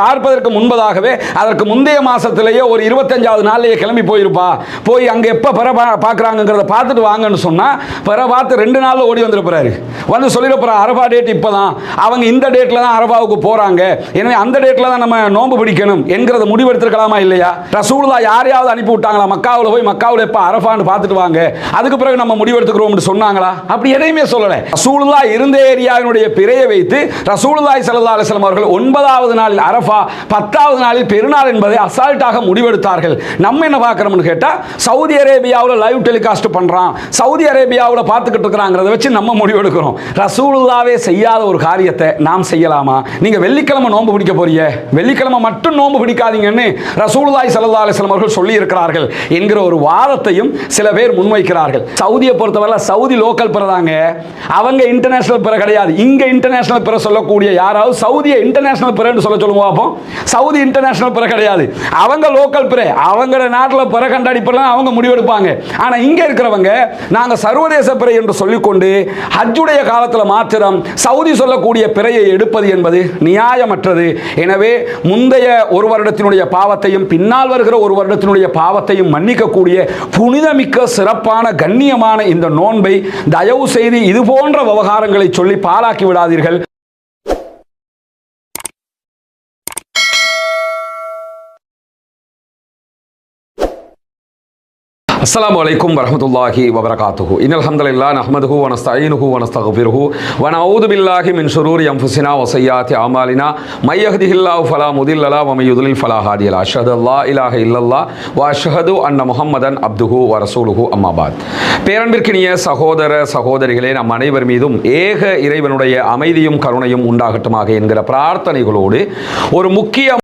பார்ப்பதற்கு முன்பதாகவே அதற்கு முந்தைய மாசத்திலேயே ஒரு 25வது நாள்லயே கிளம்பி போயிருப்பா. போய் அங்க எப்ப பிற பார்க்கறாங்கங்கறத பார்த்துட்டு வாங்கன்னு சொன்னா பிற பார்த்து 2 நாள்ல ஓடி வந்துருப்பாரு. வந்து சொல்லிட போற அரபா டேட் இப்பதான், அவங்க இந்த டேட்ல தான் அரபாவுக்கு போறாங்க, எனவே அந்த டேட்ல தான் நம்ம நோன்பு பிடிக்கணும் என்கிறத முடிவெடுத்திருக்கலாமா இல்லையா? ரசூலுல்லாஹ் யாரையாவது அனுப்பி விட்டாங்களா? மக்காவுல போய் மக்காவுல எப்ப அரபான்னு பார்த்துட்டு வாங்க, அதுக்கு பிறகு நம்ம முடிவெடுத்துக்கிறோம்னு சொன்னாங்களா? அப்படி எதையுமே சொல்லல. ரசூலுல்லாஹ் இருந்த ஏரியாவினுடைய பிறையை வைத்து ரசூலுல்லாஹி ஸல்லல்லாஹு அலைஹி வஸல்லம் அவர்கள் 9வது நாளில் அரஃபா, 10வது நாளில் பெருநாள் என்பதை அசால்ட்டாக முடிவெடுத்தார்கள். நம்ம என்ன பார்க்கிறோம்னு கேட்டா, சவுதி அரேபியாவில் லைவ் டெலிகாஸ்ட் பண்றான், சவுதி அரேபியாவில் பார்த்துக்கிட்டு இருக்கிறாங்கிறத வச்சு நம்ம முடிவெடுக்கிறோம். ரசூலுல்லாவே செய்யாத ஒரு காரியத்தை நாம் செய்யலாமா? நீங்க வெள்ளிக்கிழமை நோன்பு பிடிக்க போறீங்க, வெள்ளிக்கிழமை மட்டும் நோன்பு பிடிக்காதீங்கன்னு ரசூலுல்லாஹி ஸல்லல்லாஹு அலைஹி வஸல்லம் அவர்கள் சொல்லி இருக்கிறார்கள் என்கிற ஒரு வாதத்தையும் சில பேர் முன்வைக்கிறார்கள். சவுதியை பொறுத்தவரை சவுதி லோக்கல் பிறதாங்க, அவங்க இன்டர்நேஷனல் பிற கிடையாது. இங்க இன்டர்நேஷனல் பிற சொல்லக்கூடிய யாராவது சவுதியை இன்டர்நேஷனல் பிறன்னு சொல்லுங்க பார்ப்போம். சவுதி இன்டர்நேஷனல் பிற கிடையாது, அவங்க லோக்கல் பிற, அவங்க நாட்டில் பிற கண்டாடி அவங்க முடிவெடுப்பாங்க. ஆனா இங்க இருக்கிறவங்க நாங்க சர்வதேச பிறை என்று சொல்லிக்கொண்டு ஹஜ்ஜுடைய காலத்தில் மாத்திரம் சவுதி சொல்லக்கூடிய பிறையை எடுப்பது என்பது நியாயமற்றது. எனவே முந்தைய ஒரு வருடத்தினுடைய பாவத்தையும் பின்னால் வருகிற ஒரு வருடத்தினுடைய பாவத்தையும் மன்னிக்கக்கூடிய புனிதமிக்க சிறப்பான கண்ணியமான இந்த நோன்பை தயவு செய்து இது போன்ற விவகாரங்களை சொல்லி பாழாக்கி விடாதீர்கள். அஸ்ஸலாமு அலைக்கும் வரஹ்மத்துல்லாஹி வபரகாத்துஹு. இன்னல் ஹம்தலில்லாஹ் நஹ்மதுஹு வ நஸ்தஈனுஹு வ நஸ்தக்ஃபிருஹு வ நஊது பில்லாஹி மின் ஷுரூரி அன்ஃபுஸினா வ ஸய்யிஆத்தி அமாலினா மை யஹ்திஹில்லாஹு ஃபலா முதில்ல லஹு வ மை யுத்லில் ஃபலா ஹாதிய லஹு. அஷ்ஹது அல்லா இலாஹ இல்லல்லாஹ் வ அஷ்ஹது அன்ன முஹம்மதன் அப்துஹு வ ரசூலுஹு அம்மா பாத். பேரன்பிற்கினிய சகோதர சகோதரிகளே, நம் அனைவர் மீதும் ஏக இறைவனுடைய அமைதியும் கருணையும் உண்டாகட்டுமாக என்கிற பிரார்த்தனைகளோடு ஒரு முக்கிய